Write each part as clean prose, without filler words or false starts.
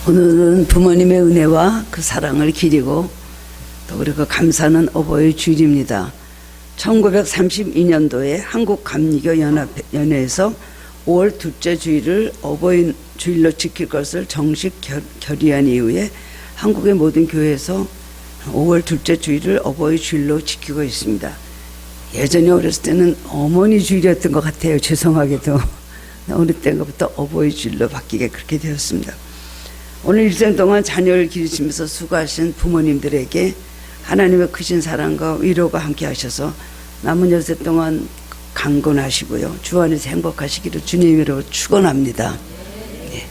오늘은 부모님의 은혜와 그 사랑을 기리고 또 그리고 감사하는 어버이 주일입니다. 1932년도에 한국감리교연합연회에서 5월 둘째 주일을 어버이 주일로 지킬 것을 정식 결의한 이후에 한국의 모든 교회에서 5월 둘째 주일을 어버이 주일로 지키고 있습니다. 예전에 어렸을 때는 어머니 주일이었던 것 같아요. 죄송하게도 어느 때부터 어버이 주일로 바뀌게 그렇게 되었습니다. 오늘 일생 동안 자녀를 기르시면서 수고하신 부모님들에게 하나님의 크신 사랑과 위로가 함께 하셔서 남은 여세 동안 강건하시고요, 주 안에서 행복하시기를 주님으로 축원합니다. 네.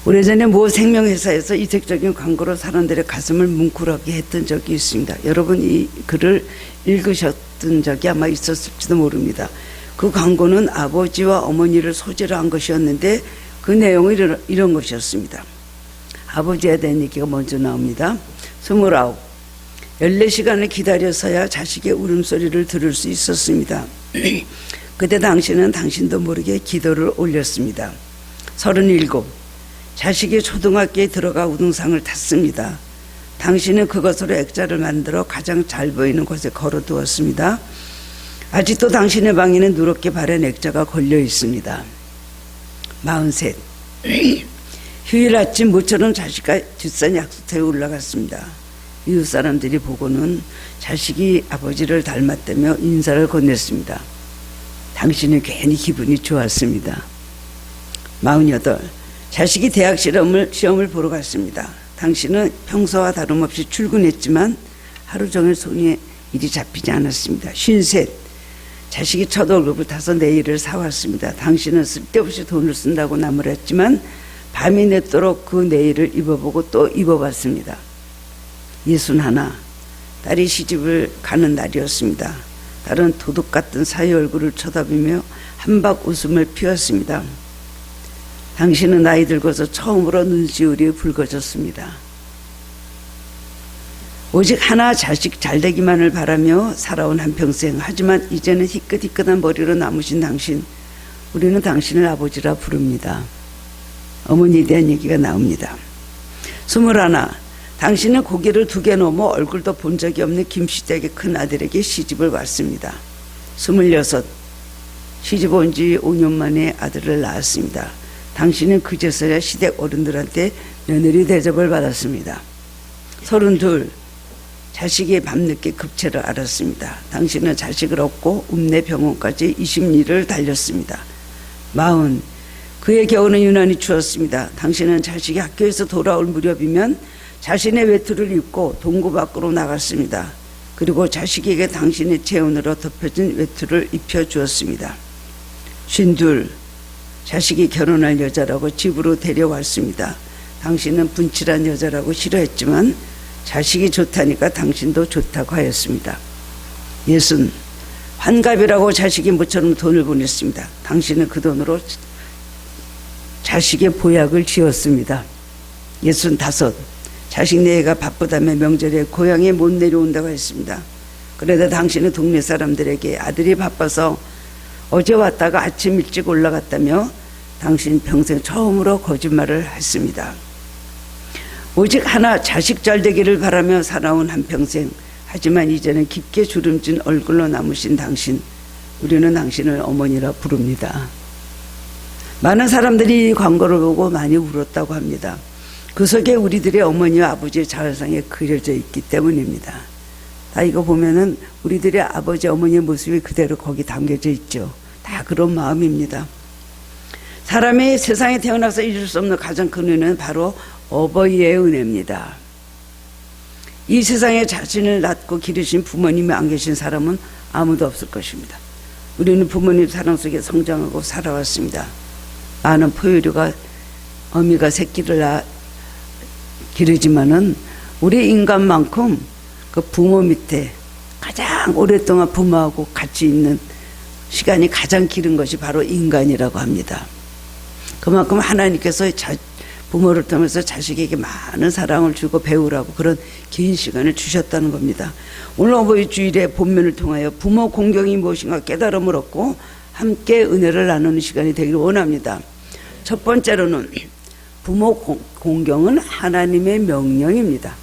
오래전에 모 생명회사에서 이색적인 광고로 사람들의 가슴을 뭉클하게 했던 적이 있습니다. 여러분 이 글을 읽으셨던 적이 아마 있었을지도 모릅니다. 그 광고는 아버지와 어머니를 소재로 한 것이었는데 그 내용은 이런 것이었습니다. 아버지에 대한 얘기가 먼저 나옵니다. 29. 14시간을 기다려서야 자식의 울음소리를 들을 수 있었습니다. 그때 당신은 당신도 모르게 기도를 올렸습니다. 37. 자식이 초등학교에 들어가 우등상을 탔습니다. 당신은 그것으로 액자를 만들어 가장 잘 보이는 곳에 걸어두었습니다. 아직도 당신의 방에는 누렇게 바른 액자가 걸려 있습니다. 43. 휴일 아침 모처럼 자식과 뒷산 약수터에 올라갔습니다. 이웃 사람들이 보고는 자식이 아버지를 닮았다며 인사를 건넸습니다. 당신은 괜히 기분이 좋았습니다. 48. 자식이 대학 시험을 보러 갔습니다. 당신은 평소와 다름없이 출근했지만 하루 종일 손에 일이 잡히지 않았습니다. 53. 자식이 첫 월급을 타서 네일을 사왔습니다. 당신은 쓸데없이 돈을 쓴다고 나무랐지만 밤이 늦도록 그 네일을 입어보고 또 입어봤습니다. 61. 딸이 시집을 가는 날이었습니다. 딸은 도둑 같은 사위 얼굴을 쳐다보며 한박 웃음을 피웠습니다. 당신은 나이 들고서 처음으로 눈시울이 붉어졌습니다. 오직 하나 자식 잘되기만을 바라며 살아온 한평생, 하지만 이제는 희끗희끗한 머리로 남으신 당신, 우리는 당신을 아버지라 부릅니다. 어머니에 대한 얘기가 나옵니다. 21. 당신은 고개를 2개 넘어 얼굴도 본 적이 없는 김씨댁의 큰아들에게 시집을 왔습니다. 26. 시집 온 지 5년 만에 아들을 낳았습니다. 당신은 그제서야 시댁 어른들한테 며느리 대접을 받았습니다. 32. 자식이 밤늦게 급체를 앓았습니다. 당신은 자식을 얻고 읍내 병원까지 20리를 달렸습니다. 40. 그의 겨우는 유난히 추웠습니다. 당신은 자식이 학교에서 돌아올 무렵이면 자신의 외투를 입고 동구 밖으로 나갔습니다. 그리고 자식에게 당신의 체온으로 덮여진 외투를 입혀주었습니다. 52. 자식이 결혼할 여자라고 집으로 데려왔습니다. 당신은 분칠한 여자라고 싫어했지만 자식이 좋다니까 당신도 좋다고 하였습니다. 60. 환갑이라고 자식이 모처럼 돈을 보냈습니다. 당신은 그 돈으로 자식의 보약을 지었습니다. 65. 자식 내가 바쁘다며 명절에 고향에 못 내려온다고 했습니다. 그래도 당신은 동네 사람들에게 아들이 바빠서 어제 왔다가 아침 일찍 올라갔다며 당신 평생 처음으로 거짓말을 했습니다. 오직 하나 자식 잘 되기를 바라며 살아온 한평생, 하지만 이제는 깊게 주름진 얼굴로 남으신 당신, 우리는 당신을 어머니라 부릅니다. 많은 사람들이 이 광고를 보고 많이 울었다고 합니다. 그 속에 우리들의 어머니와 아버지의 자화상에 그려져 있기 때문입니다. 다 이거 보면은 우리들의 아버지 어머니의 모습이 그대로 거기 담겨져 있죠. 다 그런 마음입니다. 사람이 세상에 태어나서 잊을 수 없는 가장 큰 은혜는 바로 어버이의 은혜입니다. 이 세상에 자신을 낳고 기르신 부모님이 안 계신 사람은 아무도 없을 것입니다. 우리는 부모님 사랑 속에 성장하고 살아왔습니다. 많은 포유류가 어미가 새끼를 기르지만은 우리 인간만큼 그 부모 밑에 가장 오랫동안 부모하고 같이 있는 시간이 가장 길은 것이 바로 인간이라고 합니다. 그만큼 하나님께서 부모를 통해서 자식에게 많은 사랑을 주고 배우라고 그런 긴 시간을 주셨다는 겁니다. 오늘 어버이 주일의 본문을 통하여 부모 공경이 무엇인가 깨달음을 얻고 함께 은혜를 나누는 시간이 되기를 원합니다. 첫 번째로는 부모 공경은 하나님의 명령입니다.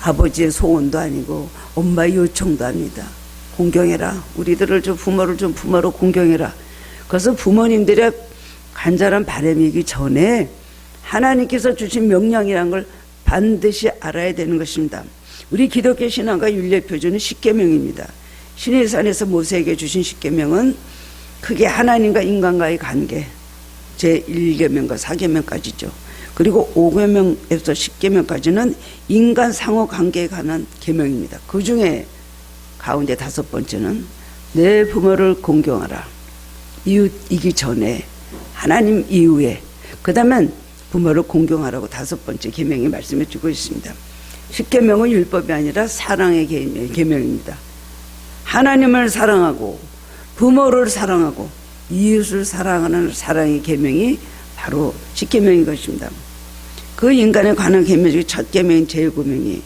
아버지의 소원도 아니고 엄마의 요청도 아닙니다. 공경해라. 우리들을 부모를 부모로 공경해라. 그래서 부모님들의 간절한 바람이기 전에 하나님께서 주신 명령이라는 걸 반드시 알아야 되는 것입니다. 우리 기독교 신앙과 윤례 표준은 십계명입니다. 시내산에서 모세에게 주신 십계명은 크게 하나님과 인간과의 관계, 제1계명과 4계명까지죠. 그리고 5계명에서 10계명까지는 인간 상호 관계에 관한 계명입니다. 그 중에 가운데 5번째는 내 부모를 공경하라. 이웃이기 전에 하나님 이후에 그 다음엔 부모를 공경하라고 5번째 계명이 말씀해 주고 있습니다. 10계명은 율법이 아니라 사랑의 계명입니다. 하나님을 사랑하고 부모를 사랑하고 이웃을 사랑하는 사랑의 계명이 바로 10계명인 것입니다. 그 인간에 관한 계명 중에 첫 계명인 제1계명이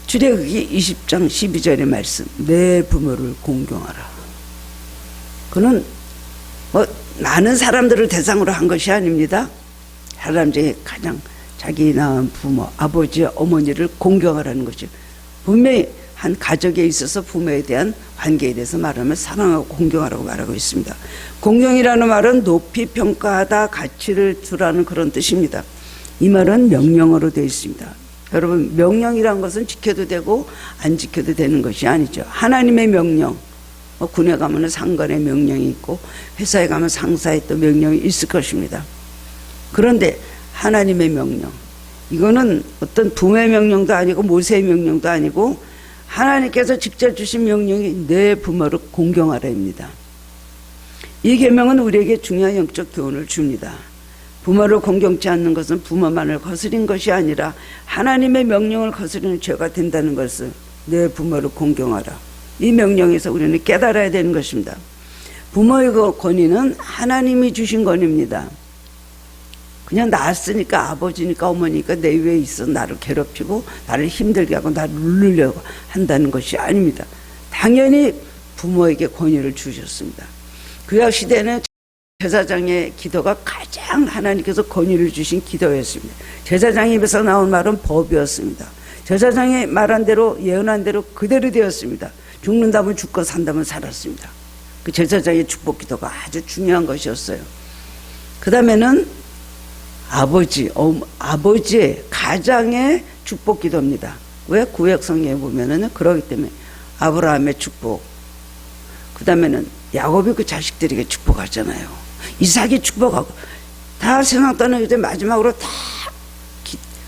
출애굽기 20장 12절의 말씀, 내 부모를 공경하라. 그는 많은 사람들을 대상으로 한 것이 아닙니다. 사람 중에 가장 자기 낳은 부모, 아버지, 어머니를 공경하라는 것이죠. 분명히 한 가족에 있어서 부모에 대한 관계에 대해서 말하면 사랑하고 공경하라고 말하고 있습니다. 공경이라는 말은 높이 평가하다, 가치를 두라는 그런 뜻입니다. 이 말은 명령어로 되어 있습니다. 여러분, 명령이란 것은 지켜도 되고 안 지켜도 되는 것이 아니죠. 하나님의 명령, 군에 가면 상관의 명령이 있고 회사에 가면 상사의 또 명령이 있을 것입니다. 그런데 하나님의 명령, 이거는 어떤 부모의 명령도 아니고 모세의 명령도 아니고 하나님께서 직접 주신 명령이 내 부모를 공경하라입니다. 이 계명은 우리에게 중요한 영적 교훈을 줍니다. 부모를 공경치 않는 것은 부모만을 거스린 것이 아니라 하나님의 명령을 거스르는 죄가 된다는 것을 내 부모를 공경하라. 이 명령에서 우리는 깨달아야 되는 것입니다. 부모의 권위는 하나님이 주신 권위입니다. 그냥 낳았으니까 아버지니까 어머니니까 내 위에 있어 나를 괴롭히고 나를 힘들게 하고 나를 누르려고 한다는 것이 아닙니다. 당연히 부모에게 권위를 주셨습니다. 구약 시대는 제사장의 기도가 가장 하나님께서 권위를 주신 기도였습니다. 제사장의 입에서 나온 말은 법이었습니다. 제사장이 말한 대로 예언한 대로 그대로 되었습니다. 죽는다면 죽고 산다면 살았습니다. 그 제사장의 축복 기도가 아주 중요한 것이었어요. 그 다음에는 아버지의 가장의 축복 기도입니다. 왜? 구약 성경에 보면은 그러기 때문에 아브라함의 축복, 그 다음에는 야곱이 그 자식들에게 축복하잖아요. 이삭이 축복하고 다 세상 떠나기 전에 마지막으로 다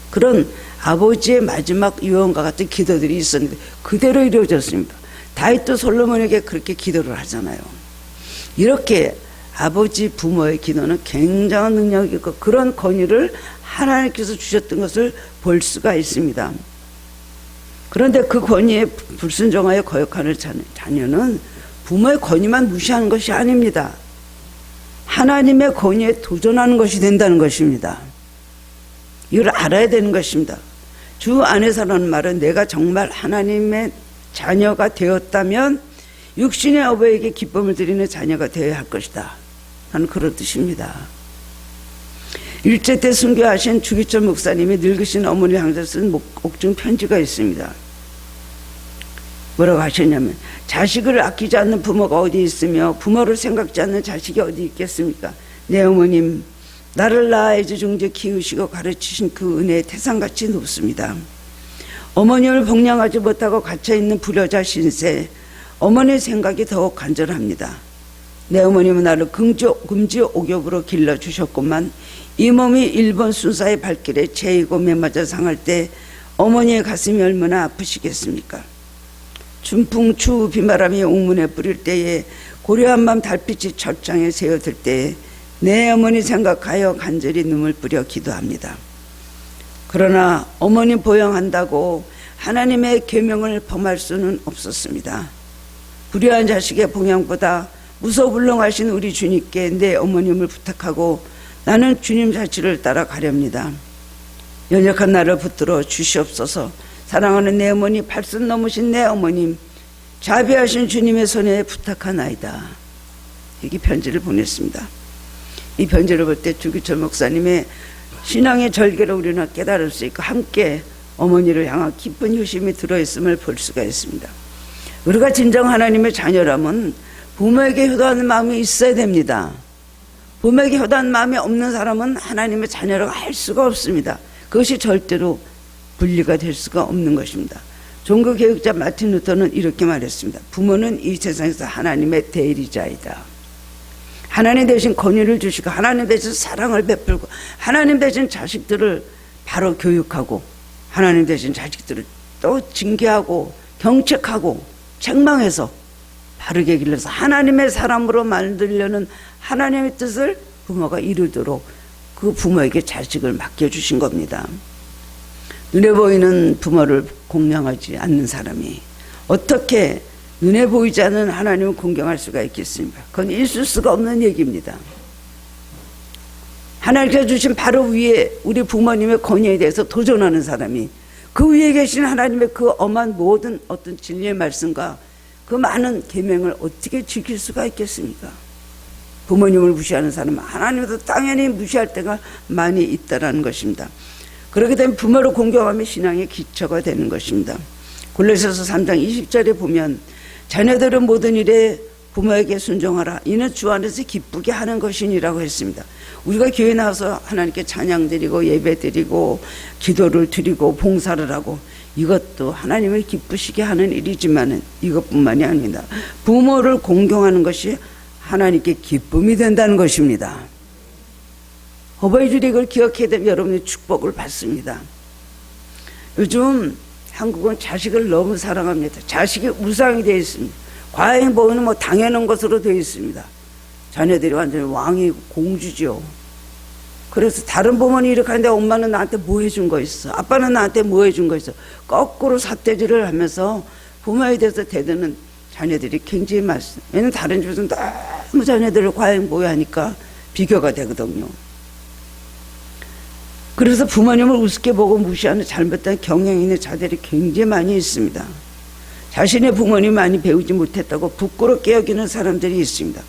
그런 아버지의 마지막 유언과 같은 기도들이 있었는데 그대로 이루어졌습니다. 다윗도 솔로몬에게 그렇게 기도를 하잖아요. 이렇게 아버지 부모의 기도는 굉장한 능력이 있고 그런 권위를 하나님께서 주셨던 것을 볼 수가 있습니다. 그런데 그 권위에 불순종하여 거역하는 자녀는 부모의 권위만 무시하는 것이 아닙니다. 하나님의 권위에 도전하는 것이 된다는 것입니다. 이걸 알아야 되는 것입니다. 주 안에서라는 말은 내가 정말 하나님의 자녀가 되었다면 육신의 아버지에게 기쁨을 드리는 자녀가 되어야 할 것이다 하는 그런 뜻입니다. 일제 때 순교하신 주기철 목사님이 늙으신 어머니 향해서 쓴 옥중 편지가 있습니다. 뭐라고 하셨냐면, 자식을 아끼지 않는 부모가 어디 있으며 부모를 생각지 않는 자식이 어디 있겠습니까? 내 어머님, 나를 낳아 애지중지 키우시고 가르치신 그 은혜의 태산같이 높습니다. 어머니를 복양하지 못하고 갇혀있는 불효자 신세, 어머니의 생각이 더욱 간절합니다. 내 어머님은 나를 금지 옥엽으로 길러주셨건만 이 몸이 일본 순사의 발길에 채이고 매맞아 상할 때 어머니의 가슴이 얼마나 아프시겠습니까? 춘풍 추우 비바람이 옥문에 뿌릴 때에 고려한 밤 달빛이 철장에 새어들 때에 내 어머니 생각하여 간절히 눈물 뿌려 기도합니다. 그러나 어머니 보양한다고 하나님의 계명을 범할 수는 없었습니다. 불효한 자식의 봉양보다 무소불능하신 우리 주님께 내 어머님을 부탁하고 나는 주님 자취를 따라 가렵니다. 연약한 나를 붙들어 주시옵소서. 사랑하는 내 어머니, 팔순 넘으신 내 어머님, 자비하신 주님의 손에 부탁하나이다. 여기 편지를 보냈습니다. 이 편지를 볼 때 주기철 목사님의 신앙의 절개를 우리는 깨달을 수 있고 함께 어머니를 향한 깊은 효심이 들어있음을 볼 수가 있습니다. 우리가 진정 하나님의 자녀라면 부모에게 효도하는 마음이 있어야 됩니다. 부모에게 효도하는 마음이 없는 사람은 하나님의 자녀라고 할 수가 없습니다. 그것이 절대로 분리가 될 수가 없는 것입니다. 종교개혁자 마틴 루터는 이렇게 말했습니다. 부모는 이 세상에서 하나님의 대리자이다. 하나님 대신 권위를 주시고 하나님 대신 사랑을 베풀고 하나님 대신 자식들을 바로 교육하고 하나님 대신 자식들을 또 징계하고 경책하고 책망해서 바르게 길러서 하나님의 사람으로 만들려는 하나님의 뜻을 부모가 이루도록 그 부모에게 자식을 맡겨주신 겁니다. 눈에 보이는 부모를 공경하지 않는 사람이 어떻게 눈에 보이지 않는 하나님을 공경할 수가 있겠습니까? 그건 있을 수가 없는 얘기입니다. 하나님께서 주신 바로 위에 우리 부모님의 권위에 대해서 도전하는 사람이 그 위에 계신 하나님의 그 엄한 모든 어떤 진리의 말씀과 그 많은 계명을 어떻게 지킬 수가 있겠습니까? 부모님을 무시하는 사람은 하나님도 당연히 무시할 때가 많이 있다라는 것입니다. 그렇게 되면 부모를 공경하면 신앙의 기초가 되는 것입니다. 골로새서 3장 20절에 보면 자녀들은 모든 일에 부모에게 순종하라. 이는 주 안에서 기쁘게 하는 것이니라고 했습니다. 우리가 교회 나와서 하나님께 찬양 드리고 예배 드리고 기도를 드리고 봉사를 하고 이것도 하나님을 기쁘시게 하는 일이지만 이것뿐만이 아닙니다. 부모를 공경하는 것이 하나님께 기쁨이 된다는 것입니다. 어버이주일 이걸 기억해야 되면 여러분의 축복을 받습니다. 요즘 한국은 자식을 너무 사랑합니다. 자식이 우상이 되어 있습니다. 과잉보호는 뭐 당연한 것으로 되어 있습니다. 자녀들이 완전히 왕이 공주죠. 그래서 다른 부모는 이렇게 하는데 엄마는 나한테 뭐 해준 거 있어? 아빠는 나한테 뭐 해준 거 있어? 거꾸로 삿대질을 하면서 부모에 대해서 대드는 자녀들이 굉장히 많습니다. 왜냐면 다른 집에서는 너무 자녀들을 과잉보호하니까 비교가 되거든요. 그래서 부모님을 우습게 보고 무시하는 잘못된 경향이 있는 자들이 굉장히 많이 있습니다. 자신의 부모님 많이 배우지 못했다고 부끄럽게 여기는 사람들이 있습니다.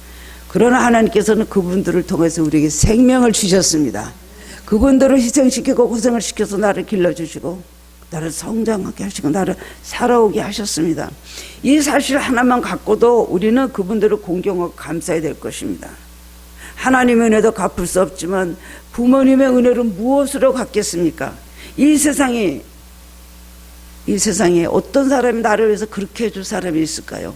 그러나 하나님께서는 그분들을 통해서 우리에게 생명을 주셨습니다. 그분들을 희생시키고 고생을 시켜서 나를 길러주시고 나를 성장하게 하시고 나를 살아오게 하셨습니다. 이 사실 하나만 갖고도 우리는 그분들을 공경하고 감사해야 될 것입니다. 하나님의 은혜도 갚을 수 없지만 부모님의 은혜를 무엇으로 갚겠습니까? 이 세상에 어떤 사람이 나를 위해서 그렇게 해줄 사람이 있을까요?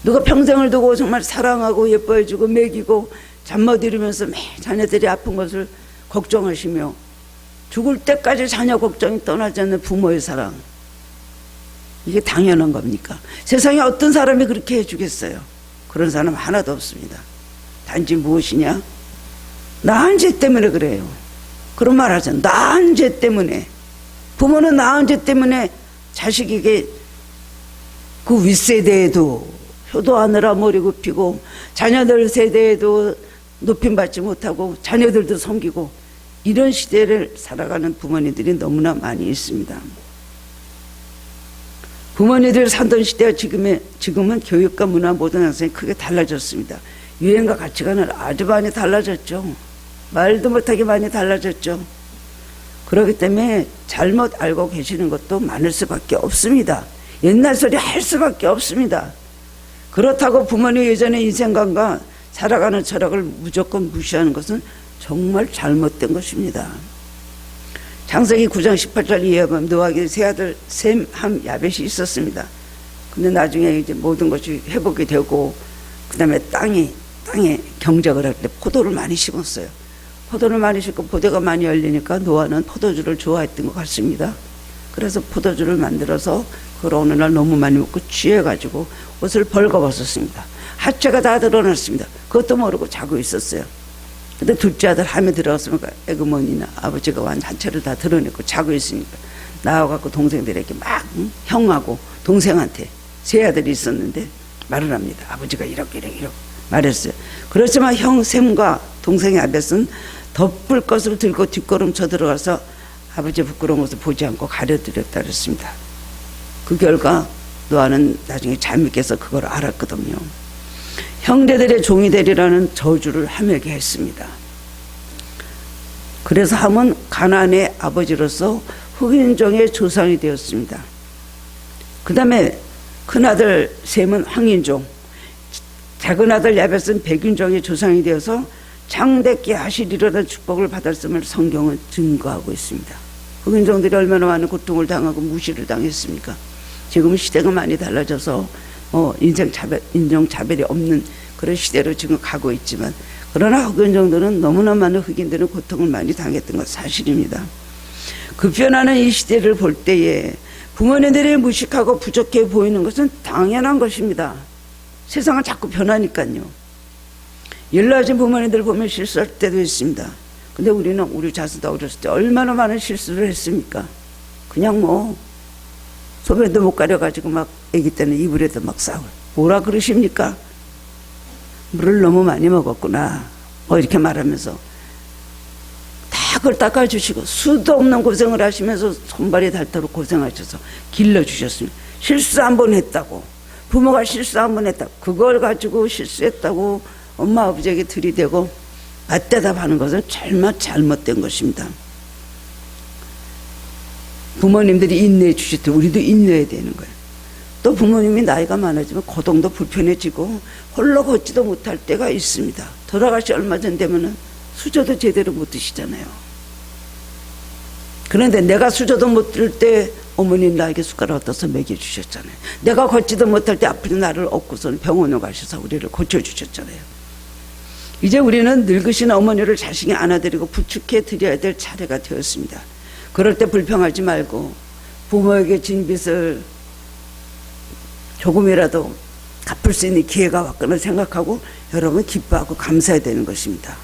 누가 평생을 두고 정말 사랑하고 예뻐해주고 먹이고 잠 못 이루면서 매일 자녀들이 아픈 것을 걱정하시며 죽을 때까지 자녀 걱정이 떠나지 않는 부모의 사랑, 이게 당연한 겁니까? 세상에 어떤 사람이 그렇게 해주겠어요? 그런 사람 하나도 없습니다. 단지 무엇이냐? 나은 죄 때문에 그래요. 그런 말 하잖아요. 나은 죄 때문에. 부모는 나은 죄 때문에 자식에게 그 윗세대에도 효도하느라 머리 굽히고 자녀들 세대에도 높임받지 못하고 자녀들도 섬기고 이런 시대를 살아가는 부모님들이 너무나 많이 있습니다. 부모님들 살던 시대와 지금은 교육과 문화 모든 양상이 크게 달라졌습니다. 유행과 가치관은 아주 많이 달라졌죠. 말도 못하게 많이 달라졌죠. 그렇기 때문에 잘못 알고 계시는 것도 많을 수밖에 없습니다. 옛날 소리 할 수밖에 없습니다. 그렇다고 부모님 예전의 인생관과 살아가는 철학을 무조건 무시하는 것은 정말 잘못된 것입니다. 창세기 9장 18절 이하에 보면 노아에게 세 아들 셈, 함, 야벳이 있었습니다. 근데 나중에 이제 모든 것이 회복이 되고 그 다음에 땅에 경작을 할 때 포도를 많이 심었어요. 포도를 많이 심고 포도가 많이 열리니까 노아는 포도주를 좋아했던 것 같습니다. 그래서 포도주를 만들어서 그걸 어느 날 너무 많이 먹고 취해가지고 옷을 벌거벗었습니다. 하체가 다 드러났습니다. 그것도 모르고 자고 있었어요. 근데 둘째 아들 함에 들어갔으니까 에그머니나 아버지가 완전 하체를 다 드러냈고 자고 있으니까 나와갖고 동생들에게 막 형하고 동생한테 세 아들이 있었는데 말을 합니다. 아버지가 이렇게 말했어요. 그렇지만 형 셈과 동생의 아벳은 덮을 것을 들고 뒷걸음쳐 들어가서 아버지의 부끄러운 것을 보지 않고 가려드렸다 그랬습니다. 그 결과 노아는 나중에 잠이 깨서 그걸 알았거든요. 형제들의 종이 되리라는 저주를 함에게 했습니다. 그래서 함은 가나안의 아버지로서 흑인종의 조상이 되었습니다. 그 다음에 큰아들 셈은 황인종, 작은 아들 야벳은 백인종의 조상이 되어서 장대께 하시리라는 축복을 받았음을 성경은 증거하고 있습니다. 흑인종들이 얼마나 많은 고통을 당하고 무시를 당했습니까? 지금은 시대가 많이 달라져서 인종차별이 없는 그런 시대로 지금 가고 있지만, 그러나 흑인종들은 너무나 많은 흑인들은 고통을 많이 당했던 건 사실입니다. 급변하는 이 시대를 볼 때에 부모님들이 무식하고 부족해 보이는 것은 당연한 것입니다. 세상은 자꾸 변하니까요. 연로하신 부모님들 보면 실수할 때도 있습니다. 근데 우리는 우리 자손도 어렸을 때 얼마나 많은 실수를 했습니까? 그냥 소변도 못 가려가지고 막 아기 때는 이불에도 막 싸고, 뭐라 그러십니까? 물을 너무 많이 먹었구나 이렇게 말하면서 다 그걸 닦아주시고 수도 없는 고생을 하시면서 손발이 닳도록 고생하셔서 길러주셨습니다. 실수 한 번 했다고, 부모가 실수 한 번 했다고, 그걸 가지고 실수했다고 엄마 아버지에게 들이대고 맞대답하는 것은 잘못된 것입니다. 부모님들이 인내해 주실 때 우리도 인내해야 되는 거예요. 또 부모님이 나이가 많아지면 거동도 불편해지고 홀로 걷지도 못할 때가 있습니다. 돌아가시 얼마 전 되면은 수저도 제대로 못 드시잖아요. 그런데 내가 수저도 못 들 때 어머님 나에게 숟가락 떠서 먹여주셨잖아요. 내가 걷지도 못할 때 아픈 나를 업고서 병원에 가셔서 우리를 고쳐주셨잖아요. 이제 우리는 늙으신 어머니를 자식이 안아드리고 부축해 드려야 될 차례가 되었습니다. 그럴 때 불평하지 말고 부모에게 진 빚을 조금이라도 갚을 수 있는 기회가 왔거나 생각하고 여러분 기뻐하고 감사해야 되는 것입니다.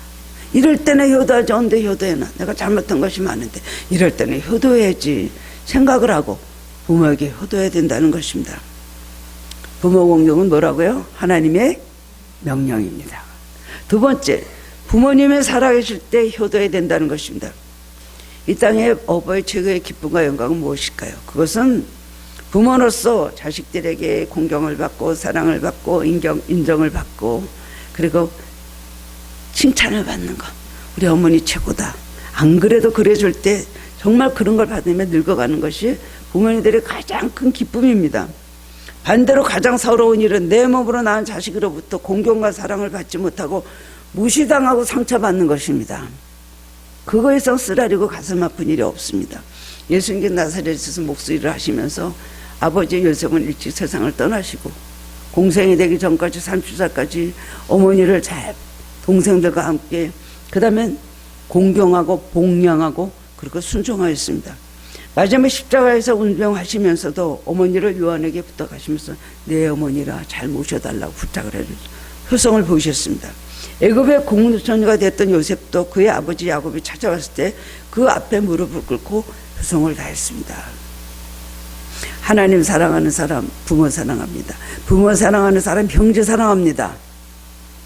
이럴 때는 효도하지 언제 효도해나, 내가 잘못한 것이 많은데 이럴 때는 효도해야지 생각을 하고 부모에게 효도해야 된다는 것입니다. 부모 공경은 뭐라고요? 하나님의 명령입니다. 두 번째, 부모님이 살아계실 때 효도해야 된다는 것입니다. 이 땅의 어버이 최고의 기쁨과 영광은 무엇일까요? 그것은 부모로서 자식들에게 공경을 받고 사랑을 받고 인정을 받고 그리고 칭찬을 받는 것. 우리 어머니 최고다. 안 그래도 그래줄 때 정말 그런 걸 받으면 늙어가는 것이 부모님들의 가장 큰 기쁨입니다. 반대로 가장 서러운 일은 내 몸으로 낳은 자식으로부터 공경과 사랑을 받지 못하고 무시당하고 상처받는 것입니다. 그거 이상 쓰라리고 가슴 아픈 일이 없습니다. 예수님께 나사렛에서 목수일을 하시면서 아버지 요셉은 일찍 세상을 떠나시고 공생이 되기 전까지 30살까지 어머니를 잘 동생들과 함께 그 다음에 공경하고 복양하고 그리고 순종하였습니다. 마지막에 십자가에서 운병하시면서도 어머니를 요한에게 부탁하시면서 내 어머니라 잘 모셔달라고 부탁을 해주셨습니다. 효성을 보이셨습니다. 애굽의 공무처녀가 됐던 요셉도 그의 아버지 야곱이 찾아왔을 때 그 앞에 무릎을 꿇고 효성을 다했습니다. 하나님 사랑하는 사람 부모 사랑합니다. 부모 사랑하는 사람 형제 사랑합니다.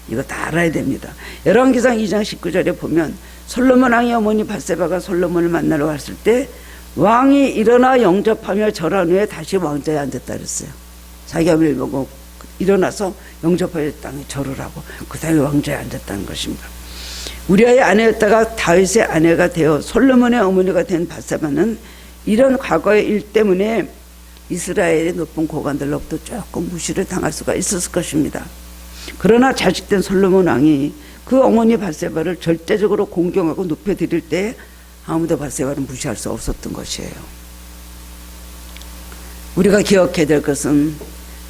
이거 다 알아야 됩니다. 열왕기상 2장 19절에 보면 솔로몬 왕의 어머니 밧세바가 솔로몬을 만나러 왔을 때 왕이 일어나 영접하며 절한 후에 다시 왕자에 앉았다 그랬어요. 자기가 보고 일어나서 영접하여 땅에 절을 하고 그 다음에 왕자에 앉았다는 것입니다. 우리아의 아내였다가 다윗의 아내가 되어 솔로몬의 어머니가 된 밧세바는 이런 과거의 일 때문에 이스라엘의 높은 고관들로부터 조금 무시를 당할 수가 있었을 것입니다. 그러나 자식된 솔로몬 왕이 그 어머니 밧세바를 절대적으로 공경하고 높여드릴 때 아무도 밧세바를 무시할 수 없었던 것이에요. 우리가 기억해야 될 것은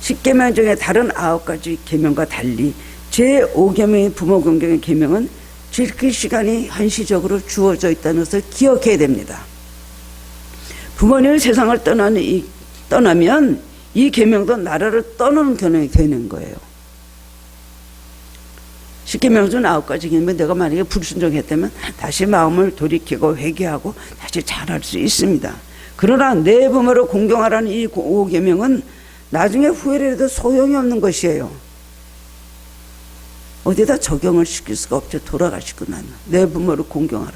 10계명 중에 다른 9가지 계명과 달리 제5계명의 부모 공경의 계명은 지킬 시간이 한시적으로 주어져 있다는 것을 기억해야 됩니다. 부모님이 세상을 떠나면 이 계명도 나라를 떠나는 계명이 되는 거예요. 10계명 중 9가지 계명 내가 만약에 불순종했다면 다시 마음을 돌이키고 회개하고 다시 잘할 수 있습니다. 그러나 내 부모를 공경하라는 이 5계명은 나중에 후회를 해도 소용이 없는 것이에요. 어디다 적용을 시킬 수가 없죠. 돌아가시고 나면 내 부모를 공경하라.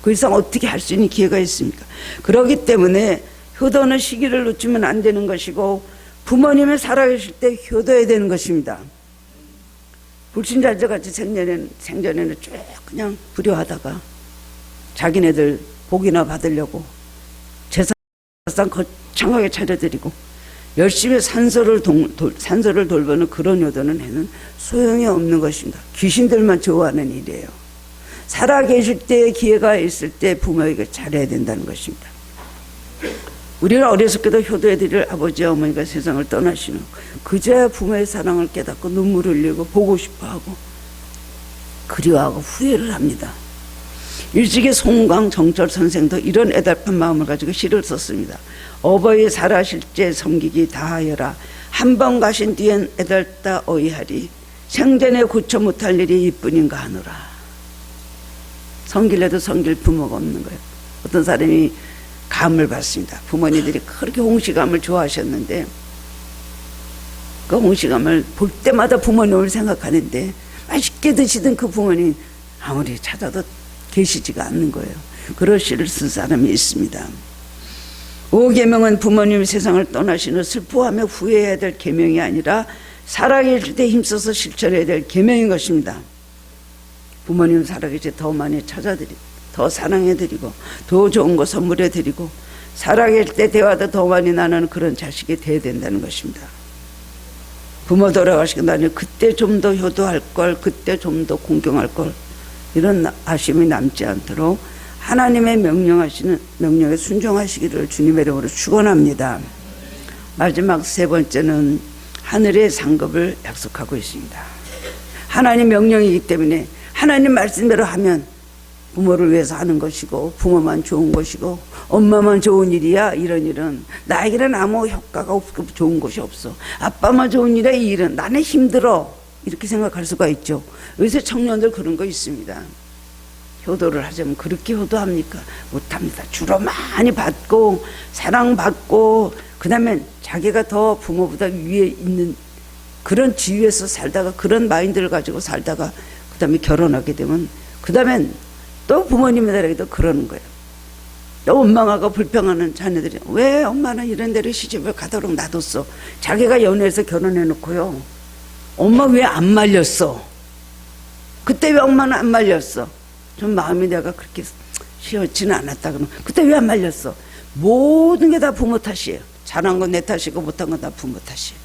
그 이상 어떻게 할 수 있는 기회가 있습니까? 그렇기 때문에 효도는 시기를 놓치면 안 되는 것이고 부모님이 살아계실 때 효도해야 되는 것입니다. 불신자들 같이 생전에는 쭉 그냥 불효하다가 자기네들 복이나 받으려고 제사상 거창하게 차려드리고 열심히 산소를 돌보는 그런 효도는 해는 소용이 없는 것입니다. 귀신들만 좋아하는 일이에요. 살아계실 때 기회가 있을 때 부모에게 잘해야 된다는 것입니다. 우리는 어렸을 때도 효도해드릴 아버지 어머니가 세상을 떠나시는 그제야 부모의 사랑을 깨닫고 눈물을 흘리고 보고 싶어하고 그리워하고 후회를 합니다. 일찍이 송강 정철 선생도 이런 애달픈 마음을 가지고 시를 썼습니다. 어버이 살아실 때 섬기기 다하여라. 한 번 가신 뒤엔 애달다 어이하리. 생전에 고쳐 못할 일이 이뿐인가 하노라. 섬길래도 섬길 부모가 없는 거예요. 어떤 사람이 감을 받습니다. 부모님들이 그렇게 홍시감을 좋아하셨는데 그 홍시감을 볼 때마다 부모님을 생각하는데 맛있게 드시던 그 부모님 아무리 찾아도 계시지가 않는 거예요. 그런 시를 쓴 사람이 있습니다. 5계명은 부모님 세상을 떠나신 후 슬퍼하며 후회해야 될 계명이 아니라 살아계실 때 힘써서 실천해야 될 계명인 것입니다. 부모님 살아계실 때 더 많이 찾아드리고 더 사랑해드리고 더 좋은 거 선물해드리고 살아계실 때 대화도 더 많이 나누는 그런 자식이 돼야 된다는 것입니다. 부모 돌아가시고 나니 그때 좀 더 효도할 걸, 그때 좀 더 공경할 걸, 이런 아쉬움이 남지 않도록 하나님의 명령하시는 명령에 순종하시기를 주님의 이름으로 축원합니다. 마지막 세 번째는 하늘의 상급을 약속하고 있습니다. 하나님 명령이기 때문에 하나님 말씀대로 하면 부모를 위해서 하는 것이고 부모만 좋은 것이고 엄마만 좋은 일이야. 이런 일은 나에게는 아무 효과가 없고 좋은 것이 없어. 아빠만 좋은 일이야. 이 일은 나는 힘들어. 이렇게 생각할 수가 있죠. 요새 청년들 그런 거 있습니다. 효도를 하자면 그렇게 효도합니까? 못합니다. 주로 많이 받고 사랑받고 그 다음에 자기가 더 부모보다 위에 있는 그런 지위에서 살다가 그런 마인드를 가지고 살다가 그 다음에 결혼하게 되면 그 다음엔 또 부모님들에게도 그러는 거예요. 또 원망하고 불평하는 자녀들이 왜 엄마는 이런 데로 시집을 가도록 놔뒀어? 자기가 연애해서 결혼해놓고요. 엄마 왜 안 말렸어? 그때 왜 엄마는 안 말렸어? 좀 마음이 내가 그렇게 시원치는 않았다 그러면 그때 왜 안 말렸어? 모든 게 다 부모 탓이에요. 잘한 건 내 탓이고 못한 건 다 부모 탓이에요.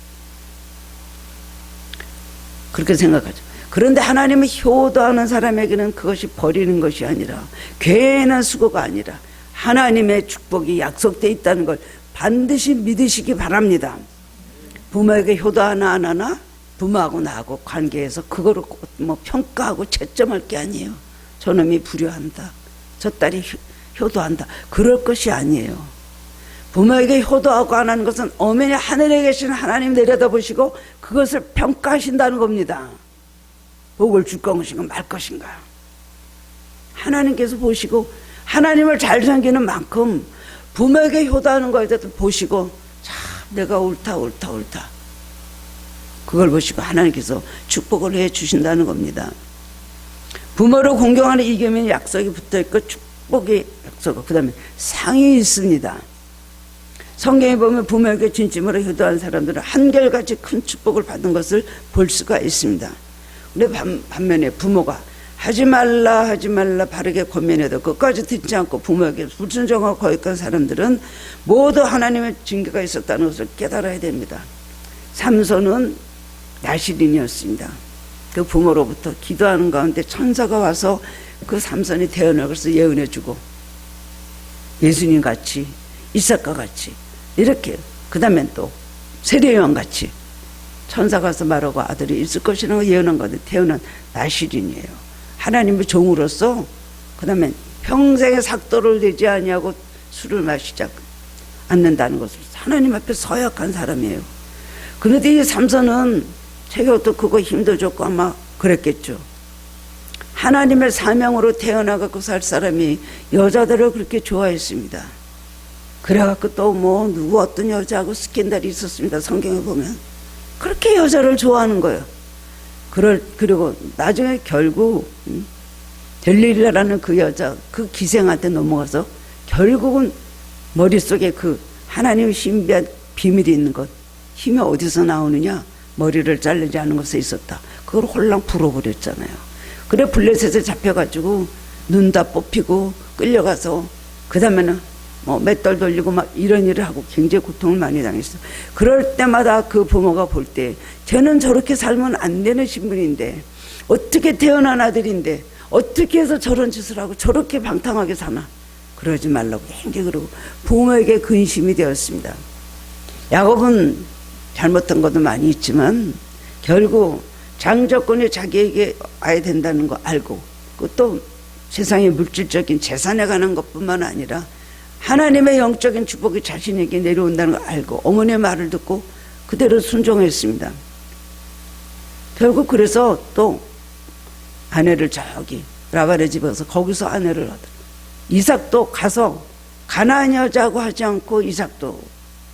그렇게 생각하죠. 그런데 하나님은 효도하는 사람에게는 그것이 버리는 것이 아니라 괜한 수고가 아니라 하나님의 축복이 약속되어 있다는 걸 반드시 믿으시기 바랍니다. 부모에게 효도하나 안 하나 부모하고 나하고 관계에서 그거를 뭐 평가하고 채점할 게 아니에요. 저놈이 불효한다. 저 딸이 효도한다. 그럴 것이 아니에요. 부모에게 효도하고 안 하는 것은 엄연히 하늘에 계신 하나님 내려다보시고 그것을 평가하신다는 겁니다. 복을 줄 것인가 말 것인가. 하나님께서 보시고 하나님을 잘 섬기는 만큼 부모에게 효도하는 거에 대해서 보시고 참 내가 옳다. 그걸 보시고 하나님께서 축복을 해 주신다는 겁니다. 부모를 공경하는 이계명의 약속이 붙어있고 축복의 약속, 그 다음에 상이 있습니다. 성경에 보면 부모에게 진심으로 효도한 사람들은 한결같이 큰 축복을 받은 것을 볼 수가 있습니다. 근데 반면에 부모가 하지 말라 바르게 권면해도 끝까지 듣지 않고 부모에게 불순종하고 거역한 사람들은 모두 하나님의 징계가 있었다는 것을 깨달아야 됩니다. 삼손은 나실인이었습니다. 그 부모로부터 기도하는 가운데 천사가 와서 그 삼손이 태어나고 그래서 예언해주고 예수님 같이 이삭과 같이 이렇게 그 다음엔 또 세례요한 같이 천사가 와서 말하고 아들이 있을 것이라고 예언한 건데 태어난 나실인이에요. 하나님의 종으로서 그 다음에 평생에 삭도를 내지 아니하고 술을 마시지 않는다는 것을 하나님 앞에 서약한 사람이에요. 그런데 이 삼손은 자기도 그거 힘도 줬고 아마 그랬겠죠. 하나님의 사명으로 태어나갖고 살 사람이 여자들을 그렇게 좋아했습니다. 그래갖고 또 뭐 누구 어떤 여자하고 스캔들이 있었습니다. 성경에 보면 그렇게 여자를 좋아하는 거예요. 그리고 나중에 결국 델릴라라는 그 여자 그 기생한테 넘어가서 결국은 머릿속에 그 하나님의 신비한 비밀이 있는 것 힘이 어디서 나오느냐 머리를 자르지 않은 것에 있었다. 그걸 홀랑 불어버렸잖아요. 그래 블레셋에 잡혀가지고 눈 다 뽑히고 끌려가서 그 다음에는 뭐 맷돌 돌리고 막 이런 일을 하고 굉장히 고통을 많이 당했어요. 그럴 때마다 그 부모가 볼 때 쟤는 저렇게 살면 안 되는 신분인데 어떻게 태어난 아들인데 어떻게 해서 저런 짓을 하고 저렇게 방탕하게 사나, 그러지 말라고 굉장히 그러고 부모에게 근심이 되었습니다. 야곱은 잘못한 것도 많이 있지만 결국 장조건이 자기에게 와야 된다는 거 알고, 또 세상의 물질적인 재산에 관한 것뿐만 아니라 하나님의 영적인 축복이 자신에게 내려온다는 걸 알고 어머니의 말을 듣고 그대로 순종했습니다. 결국 그래서 또 아내를 저기 라반의 집에 가서 거기서 아내를 얻어. 이삭도 가서 가나안 여자고 하지 않고 이삭도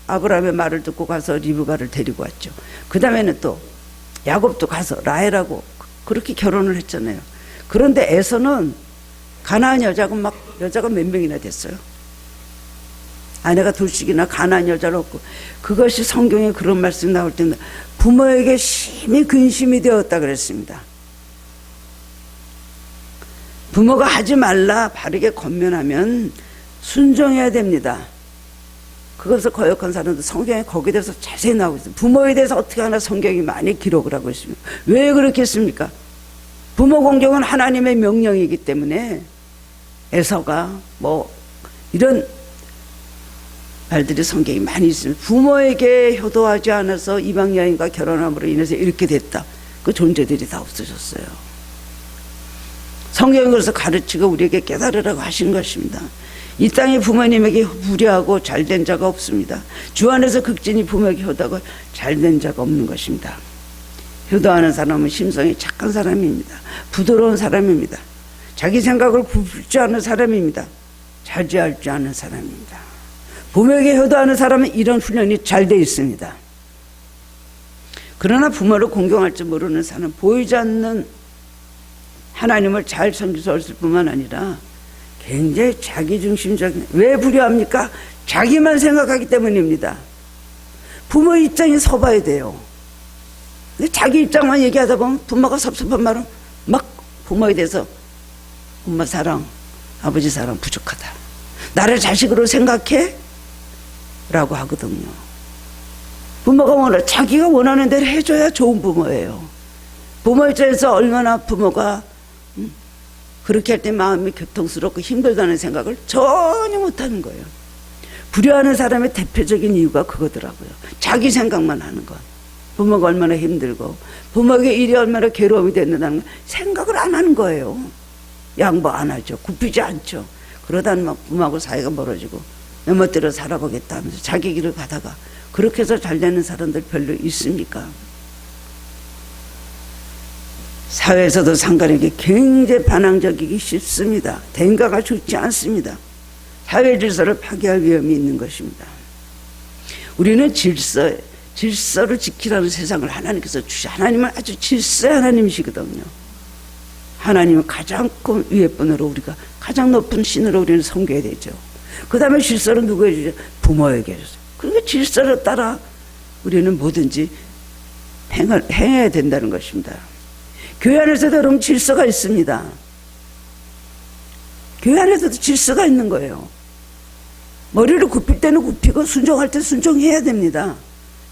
아브라함의 말을 듣고 가서 리브가를 데리고 왔죠. 그 다음에는 또 야곱도 가서 라헬하고 그렇게 결혼을 했잖아요. 그런데 에서는 가나안 여자가 여자가 몇 명이나 됐어요. 아내가 둘씩이나 가나안 여자를 얻고, 그것이 성경에 그런 말씀이 나올 때는 부모에게 심히 근심이 되었다 그랬습니다. 부모가 하지 말라 바르게 권면하면 순종해야 됩니다. 그것을 거역한 사람도 성경에 거기에 대해서 자세히 나오고 있어요. 부모에 대해서 어떻게 하나 성경이 많이 기록을 하고 있습니다. 왜 그렇겠습니까? 부모 공경은 하나님의 명령이기 때문에 에서가 뭐 이런 말들이 성경이 많이 있습니다. 부모에게 효도하지 않아서 이방 여인과 결혼함으로 인해서 이렇게 됐다. 그 존재들이 다 없어졌어요. 성경이 그래서 가르치고 우리에게 깨달으라고 하신 것입니다. 이 땅에 부모님에게 불의하고 잘된 자가 없습니다. 주 안에서 극진히 부모에게 효도하고 잘된 자가 없는 것입니다. 효도하는 사람은 심성이 착한 사람입니다. 부드러운 사람입니다. 자기 생각을 굽지 않은 사람입니다. 자제할 줄 아는 사람입니다. 부모에게 효도하는 사람은 이런 훈련이 잘 돼 있습니다. 그러나 부모를 공경할 줄 모르는 사람은 보이지 않는 하나님을 잘 섬길 수 없을 뿐만 아니라 굉장히 자기중심적인, 왜 불효합니까? 자기만 생각하기 때문입니다. 부모 입장에 서봐야 돼요. 근데 자기 입장만 얘기하다 보면 부모가 섭섭한 말은 막 부모에 대해서 엄마 사랑, 아버지 사랑 부족하다. 나를 자식으로 생각해? 라고 하거든요. 부모가 자기가 원하는 대로 해줘야 좋은 부모예요. 부모 입장에서 얼마나 부모가 그렇게 할 때 마음이 교통스럽고 힘들다는 생각을 전혀 못하는 거예요. 불효하는 사람의 대표적인 이유가 그거더라고요. 자기 생각만 하는 것. 부모가 얼마나 힘들고 부모에게 일이 얼마나 괴로움이 된다는 걸 생각을 안 하는 거예요. 양보 안 하죠. 굽히지 않죠. 그러다 막 부모하고 사이가 멀어지고 내 멋대로 살아보겠다 하면서 자기 길을 가다가 그렇게 해서 잘 되는 사람들 별로 있습니까? 사회에서도 상관에게 굉장히 반항적이기 쉽습니다. 대인가가 좋지 않습니다. 사회 질서를 파괴할 위험이 있는 것입니다. 우리는 질서를 지키라는 세상을 하나님께서 주시. 하나님은 아주 질서의 하나님이시거든요. 하나님은 가장 위에 분으로 우리가 가장 높은 신으로 우리는 섬겨야 되죠. 그 다음에 질서를 누구에게 주죠? 부모에게 주죠. 그러니까 질서를 따라 우리는 뭐든지 행해야 된다는 것입니다. 교회 안에서도 여러분 질서가 있습니다. 교회 안에서도 질서가 있는 거예요. 머리를 굽힐 때는 굽히고 순종할 때 순종해야 됩니다.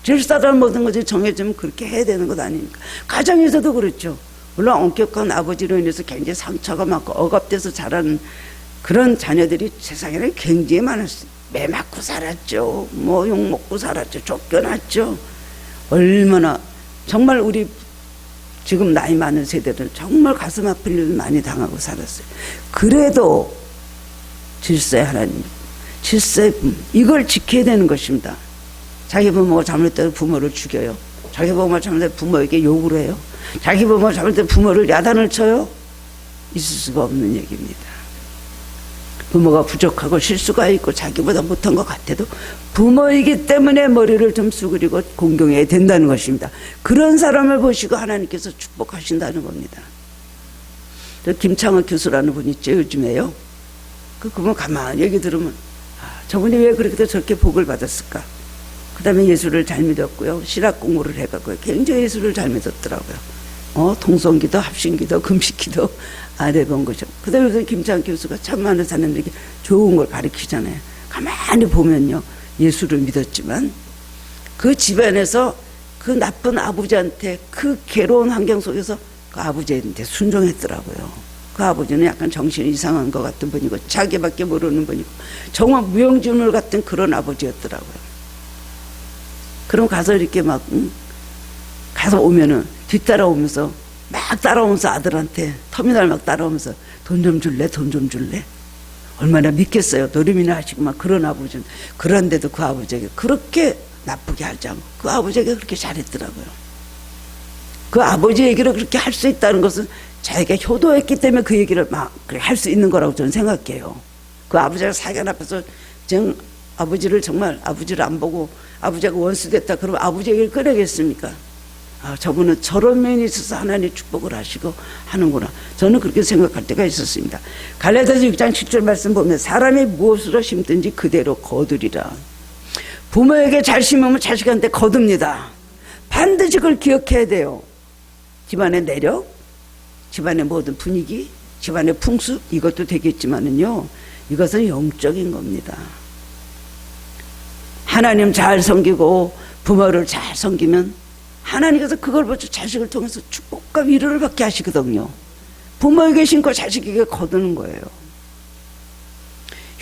질서라는 모든 것이 정해지면 그렇게 해야 되는 것 아닙니까? 가정에서도 그렇죠. 물론 엄격한 아버지로 인해서 굉장히 상처가 많고 억압돼서 자라는 그런 자녀들이 세상에는 굉장히 많았어요. 매 맞고 살았죠. 뭐 욕먹고 살았죠. 쫓겨났죠. 얼마나 정말 우리 지금 나이 많은 세대들은 정말 가슴 아픈 일을 많이 당하고 살았어요. 그래도 질서의 하나님, 질서의 이걸 지켜야 되는 것입니다. 자기 부모가 잘못했다고 부모를 죽여요. 자기 부모가 잘못했다고 부모에게 욕을 해요. 자기 부모가 잘못했다고 부모를 야단을 쳐요. 있을 수가 없는 얘기입니다. 부모가 부족하고 실수가 있고 자기보다 못한 것 같아도 부모이기 때문에 머리를 좀 수그리고 공경해야 된다는 것입니다. 그런 사람을 보시고 하나님께서 축복하신다는 겁니다. 김창호 교수라는 분 있죠, 요즘에요. 그분 가만히 얘기 들으면 저분이 왜 그렇게 저렇게 복을 받았을까? 그다음에 예수를 잘 믿었고요. 신학 공부를 해갖고요. 굉장히 예수를 잘 믿었더라고요. 동성기도, 합신기도, 금식기도 안 해본 거죠. 그다음에 김창 교수가 참 많은 사람들에게 좋은 걸 가르치잖아요. 가만히 보면요. 예수를 믿었지만 그 집안에서 그 나쁜 아버지한테 그 괴로운 환경 속에서 그 아버지한테 순종했더라고요. 그 아버지는 약간 정신이 이상한 것 같은 분이고 자기밖에 모르는 분이고 정말 무용지물 같은 그런 아버지였더라고요. 그럼 가서 이렇게 막 가서 오면은 뒤따라오면서 막 따라오면서 아들한테 터미널 막 따라오면서 돈 좀 줄래? 돈 좀 줄래? 얼마나 믿겠어요. 노름이나 하시고 막 그런 아버지는. 그런데도 그 아버지에게 그렇게 나쁘게 하지 않고 그 아버지에게 그렇게 잘했더라고요. 그 아버지 얘기를 그렇게 할 수 있다는 것은 자기가 효도했기 때문에 그 얘기를 막 할 수 있는 거라고 저는 생각해요. 그 아버지가 사견 앞에서 아버지를 정말 아버지를 안 보고 아버지가 원수 됐다 그러면 아버지 얘기를 꺼내겠습니까? 저분은 저런 면이 있어서 하나님 축복을 하시고 하는구나. 저는 그렇게 생각할 때가 있었습니다. 갈라디아서 6장 7절 말씀 보면 사람이 무엇으로 심든지 그대로 거두리라. 부모에게 잘 심으면 자식한테 거둡니다. 반드시 그걸 기억해야 돼요. 집안의 내력, 집안의 모든 분위기, 집안의 풍습 이것도 되겠지만은요. 이것은 영적인 겁니다. 하나님 잘 섬기고 부모를 잘 섬기면 하나님께서 그걸 보고 자식을 통해서 축복과 위로를 받게 하시거든요. 부모에게 심고 자식에게 거두는 거예요.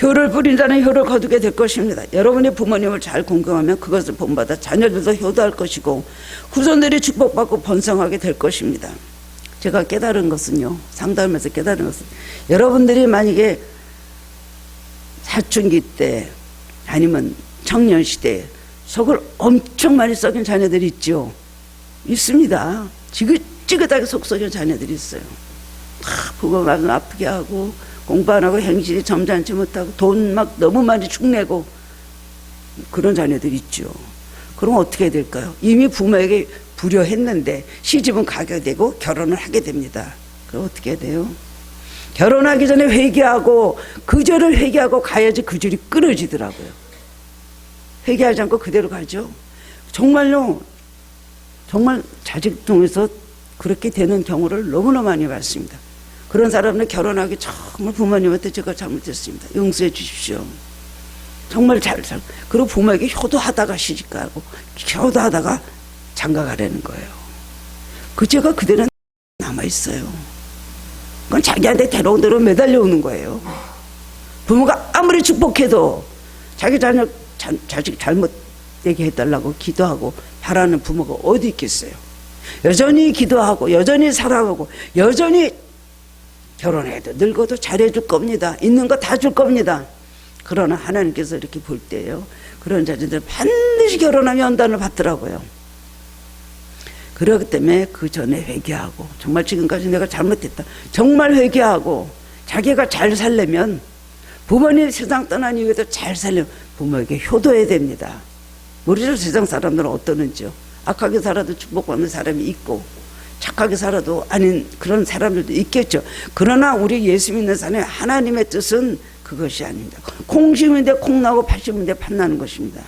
효를 부린다는 효를 거두게 될 것입니다. 여러분이 부모님을 잘 공경하면 그것을 본받아 자녀들도 효도할 것이고 후손들이 축복받고 번성하게 될 것입니다. 제가 깨달은 것은요. 상담하면서 깨달은 것은 여러분들이 만약에 사춘기 때 아니면 청년 시대에 속을 엄청 많이 썩인 자녀들이 있죠. 있습니다. 지긋지긋하게 속 썩인 자녀들이 있어요. 부모 마음 아프게 하고 공부 안 하고 행실이 점잖지 못하고 돈 막 너무 많이 축내고 그런 자녀들이 있죠. 그럼 어떻게 해야 될까요? 이미 부모에게 불효했는데 시집은 가게 되고 결혼을 하게 됩니다. 그럼 어떻게 해야 돼요? 결혼하기 전에 회개하고 그 절을 회개하고 가야지 그 절이 끊어지더라고요. 회개하지 않고 그대로 가죠. 정말요. 정말 자식 통해서 그렇게 되는 경우를 너무나 많이 봤습니다. 그런 사람은 결혼하기 정말 부모님한테 제가 잘못했습니다. 용서해 주십시오. 정말 잘 그리고 부모에게 효도하다가 시집가고 효도하다가 장가가려는 거예요. 그 죄가 그대로 남아있어요. 그건 자기한테 데려온 대로 매달려오는 거예요. 부모가 아무리 축복해도 자기 자식 잘못되게 해달라고 기도하고 바라는 부모가 어디 있겠어요. 여전히 기도하고 여전히 사랑하고 여전히 결혼해도 늙어도 잘해줄 겁니다. 있는 거 다 줄 겁니다. 그러나 하나님께서 이렇게 볼 때요. 그런 자녀들 반드시 결혼하면 연단을 받더라고요. 그렇기 때문에 그 전에 회개하고 정말 지금까지 내가 잘못했다. 정말 회개하고 자기가 잘 살려면 부모님 세상 떠난 이후에도 잘 살려면 부모에게 효도해야 됩니다. 모르죠 세상 사람들은 어떠는지요. 악하게 살아도 축복받는 사람이 있고 착하게 살아도 아닌 그런 사람들도 있겠죠. 그러나 우리 예수 믿는 사람의 하나님의 뜻은 그것이 아닙니다. 콩 심은데 콩 나고 팥 심은데 팥 나는 것입니다.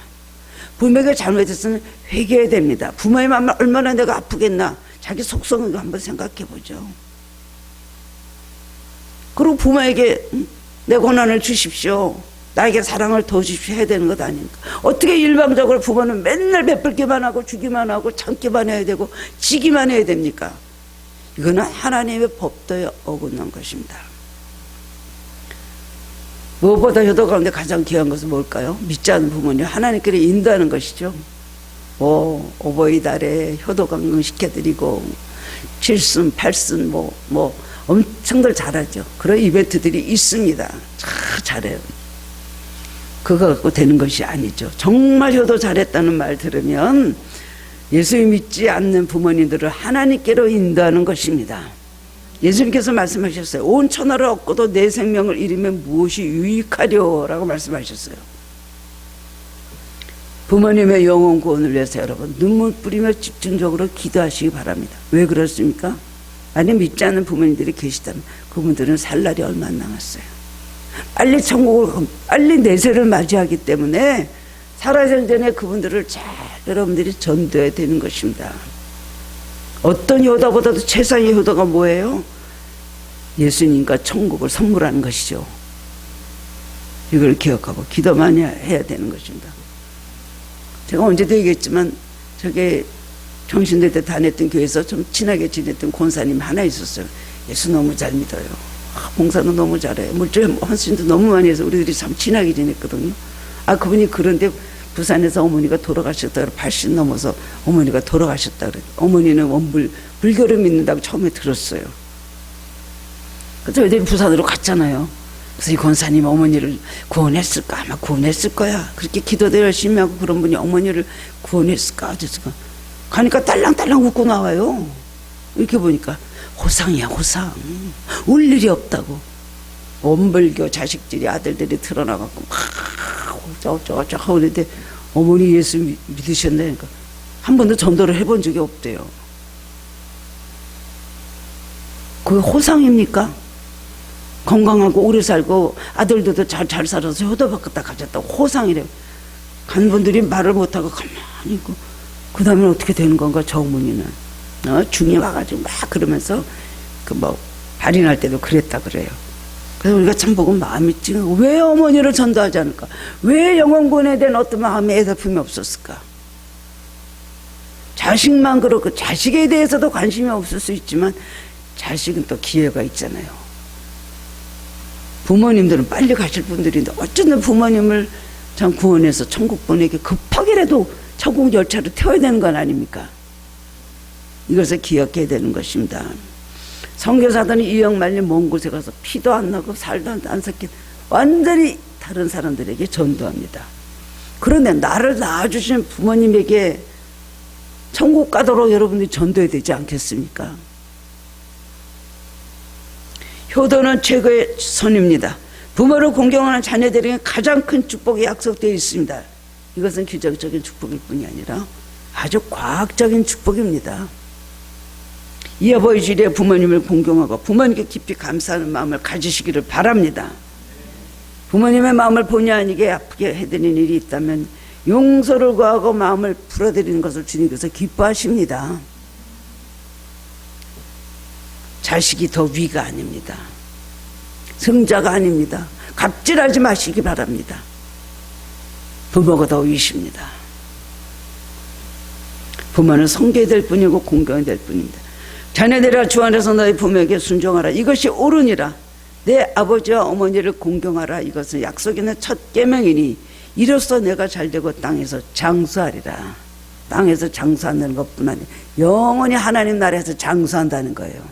부모에게 잘못했으면 회개해야 됩니다. 부모의 마음을 얼마나 내가 아프겠나 자기 속성을 한번 생각해 보죠. 그리고 부모에게 내 고난을 주십시오. 나에게 사랑을 더 주십시오 해야 되는 것 아닙니까? 어떻게 일방적으로 부모는 맨날 베풀기만 하고 주기만 하고 참기만 해야 되고 지기만 해야 됩니까? 이거는 하나님의 법도에 어긋난 것입니다. 무엇보다 효도 가운데 가장 귀한 것은 뭘까요? 믿지 않는 부모님 하나님께로 인도하는 것이죠. 오보이달에 효도 강릉시켜드리고 칠순, 팔순 엄청들 잘하죠. 그런 이벤트들이 있습니다. 잘해요. 그거 갖고 되는 것이 아니죠. 정말 효도 잘했다는 말 들으면 예수 믿지 않는 부모님들을 하나님께로 인도하는 것입니다. 예수님께서 말씀하셨어요. 온 천하를 얻고도 내 생명을 잃으면 무엇이 유익하려 라고 말씀하셨어요. 부모님의 영혼 구원을 위해서 여러분 눈물 뿌리며 집중적으로 기도하시기 바랍니다. 왜 그렇습니까? 만약 믿지 않는 부모님들이 계시다면 그분들은 살 날이 얼마 안 남았어요. 빨리 천국을 빨리 내세를 맞이하기 때문에 살아생전에 그분들을 잘 여러분들이 전도해야 되는 것입니다. 어떤 효도보다도 최상의 효도가 뭐예요? 예수님과 천국을 선물하는 것이죠. 이걸 기억하고 기도 많이 해야 되는 것입니다. 제가 언제도 얘기했지만 저게 평신도 때 다녔던 교회에서 좀 친하게 지냈던 권사님 하나 있었어요. 예수 너무 잘 믿어요. 봉사도 너무 잘해요. 물질 헌신도 너무 많이 해서 우리들이 참 친하게 지냈거든요. 그분이 그런데 부산에서 어머니가 돌아가셨다 그래. 80 넘어서 어머니가 돌아가셨다 그래. 어머니는 불교를 믿는다고 처음에 들었어요. 그래서 애들이 부산으로 갔잖아요. 그래서 이 권사님 어머니를 구원했을까? 아마 구원했을 거야. 그렇게 기도도 열심히 하고 그런 분이 어머니를 구원했을까? 어쨌을까? 가니까 딸랑딸랑 웃고 나와요. 이렇게 보니까 호상이야, 호상. 울 일이 없다고. 원불교 자식들이 아들들이 드러나갖고 저저저 하는데 어머니 예수 믿으셨나니까 한 번도 전도를 해본 적이 없대요. 그게 호상입니까? 건강하고 오래 살고 아들들도 잘 살아서 효도받겠다 가졌다고 호상이래요. 간 분들이 말을 못하고 가만히 있고 그 다음에 어떻게 되는 건가? 저 어머니는 중에 와가지고 막 그러면서 발인할 때도 그랬다 그래요. 그래서 우리가 참 보고 마음이 찡하고 왜 어머니를 전도하지 않을까? 왜 영혼구원에 대한 어떤 마음의 애달픔이 없었을까? 자식만 그렇고 자식에 대해서도 관심이 없을 수 있지만 자식은 또 기회가 있잖아요. 부모님들은 빨리 가실 분들인데 어쩌면 부모님을 참 구원해서 천국 보내기 급하게라도 천국 열차를 태워야 되는 건 아닙니까? 이것을 기억해야 되는 것입니다. 선교사들은 이역 말린 먼 곳에 가서 피도 안 나고 살도 안 섞인 완전히 다른 사람들에게 전도합니다. 그런데 나를 낳아주신 부모님에게 천국 가도록 여러분들이 전도해야 되지 않겠습니까? 효도는 최고의 선입니다. 부모를 공경하는 자녀들에게 가장 큰 축복이 약속되어 있습니다. 이것은 기적적인 축복일 뿐이 아니라 아주 과학적인 축복입니다. 이 아버지 주일에 부모님을 공경하고 부모님께 깊이 감사하는 마음을 가지시기를 바랍니다. 부모님의 마음을 본의 아니게 아프게 해드리는 일이 있다면 용서를 구하고 마음을 풀어드리는 것을 주님께서 기뻐하십니다. 자식이 더 위가 아닙니다. 승자가 아닙니다. 갑질하지 마시기 바랍니다. 부모가 더 위십니다. 부모는 섬겨야 될 뿐이고 공경해야 될 뿐입니다. 자녀들아 주 안에서 너희 부모에게 순종하라. 이것이 옳으니라. 내 아버지와 어머니를 공경하라. 이것은 약속 있는 첫 계명이니 이로써 내가 잘되고 땅에서 장수하리라. 땅에서 장수한다는 것뿐 아니라 영원히 하나님 나라에서 장수한다는 거예요.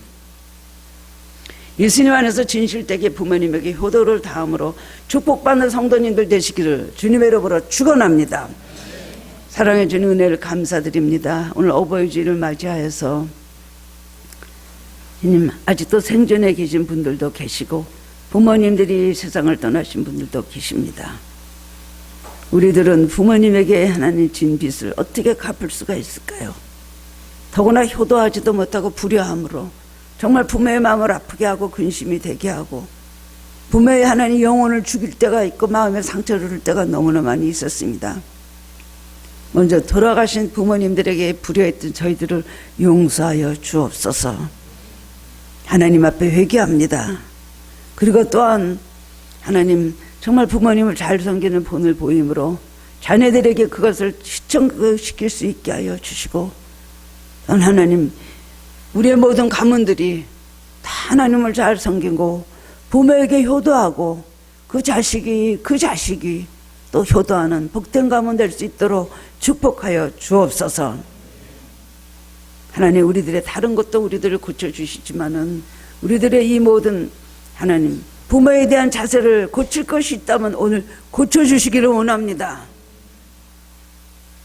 예수님 안에서 진실되게 부모님에게 효도를 다함으로 축복받는 성도님들 되시기를 주님의 이름으로 축원합니다. 사랑해 주는 은혜를 감사드립니다. 오늘 어버이 주일을 맞이하여서 주님 아직도 생존해 계신 분들도 계시고 부모님들이 세상을 떠나신 분들도 계십니다. 우리들은 부모님에게 하나님 진 빚을 어떻게 갚을 수가 있을까요? 더구나 효도하지도 못하고 불효함으로 정말 부모의 마음을 아프게 하고 근심이 되게 하고 부모의 하나님 영혼을 죽일 때가 있고 마음에 상처를 줄 때가 너무나 많이 있었습니다. 먼저 돌아가신 부모님들에게 불효했던 저희들을 용서하여 주옵소서. 하나님 앞에 회개합니다. 그리고 또한 하나님 정말 부모님을 잘 섬기는 본을 보임으로 자녀들에게 그것을 시청시킬 수 있게 하여 주시고 또한 하나님 우리의 모든 가문들이 다 하나님을 잘 섬기고 부모에게 효도하고 그 자식이 또 효도하는 복된 가문 될 수 있도록 축복하여 주옵소서. 하나님 우리들의 다른 것도 우리들을 고쳐주시지만은 우리들의 이 모든 하나님 부모에 대한 자세를 고칠 것이 있다면 오늘 고쳐주시기를 원합니다.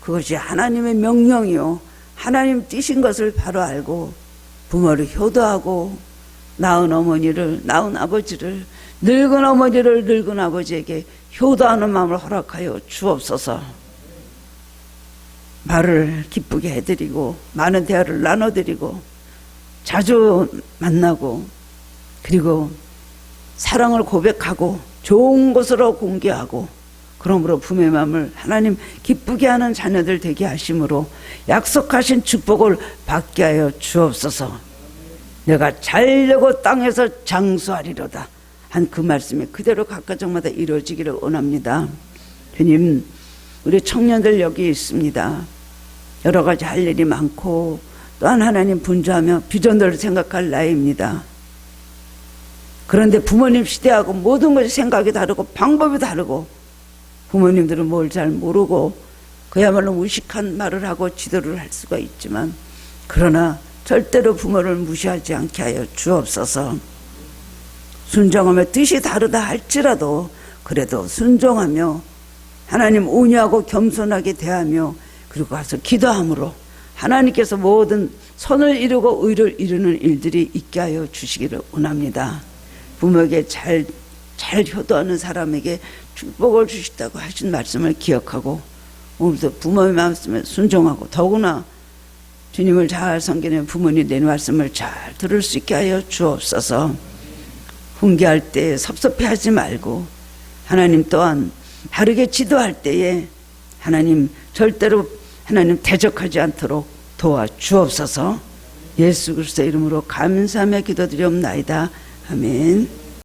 그것이 하나님의 명령이요 하나님 뜻인 것을 바로 알고 부모를 효도하고 낳은 어머니를 낳은 아버지를 늙은 어머니를 늙은 아버지에게 효도하는 마음을 허락하여 주옵소서. 말을 기쁘게 해드리고 많은 대화를 나눠드리고 자주 만나고 그리고 사랑을 고백하고 좋은 것으로 공개하고 그러므로 부모의 마음을 하나님 기쁘게 하는 자녀들 되게 하심으로 약속하신 축복을 받게 하여 주옵소서. 내가 잘려고 땅에서 장수하리로다 한 그 말씀이 그대로 각 가정마다 이루어지기를 원합니다. 주님, 우리 청년들 여기 있습니다. 여러 가지 할 일이 많고 또한 하나님 분주하며 비전들을 생각할 나이입니다. 그런데 부모님 시대하고 모든 것이 생각이 다르고 방법이 다르고 부모님들은 뭘 잘 모르고 그야말로 무식한 말을 하고 지도를 할 수가 있지만 그러나 절대로 부모를 무시하지 않게 하여 주옵소서. 순종하며 뜻이 다르다 할지라도 그래도 순종하며 하나님 온유하고 겸손하게 대하며 그리고 가서 기도함으로 하나님께서 모든 선을 이루고 의를 이루는 일들이 있게 하여 주시기를 원합니다. 부모에게 잘 효도하는 사람에게 축복을 주시다고 하신 말씀을 기억하고 오늘도 부모의 말씀에 순종하고 더구나 주님을 잘 섬기는 부모님 내 말씀을 잘 들을 수 있게 하여 주옵소서. 훈계할 때 섭섭해하지 말고 하나님 또한 바르게 지도할 때에 하나님 절대로 하나님 대적하지 않도록 도와주옵소서. 예수 그리스도의 이름으로 감사하며 기도드리옵나이다. 아멘.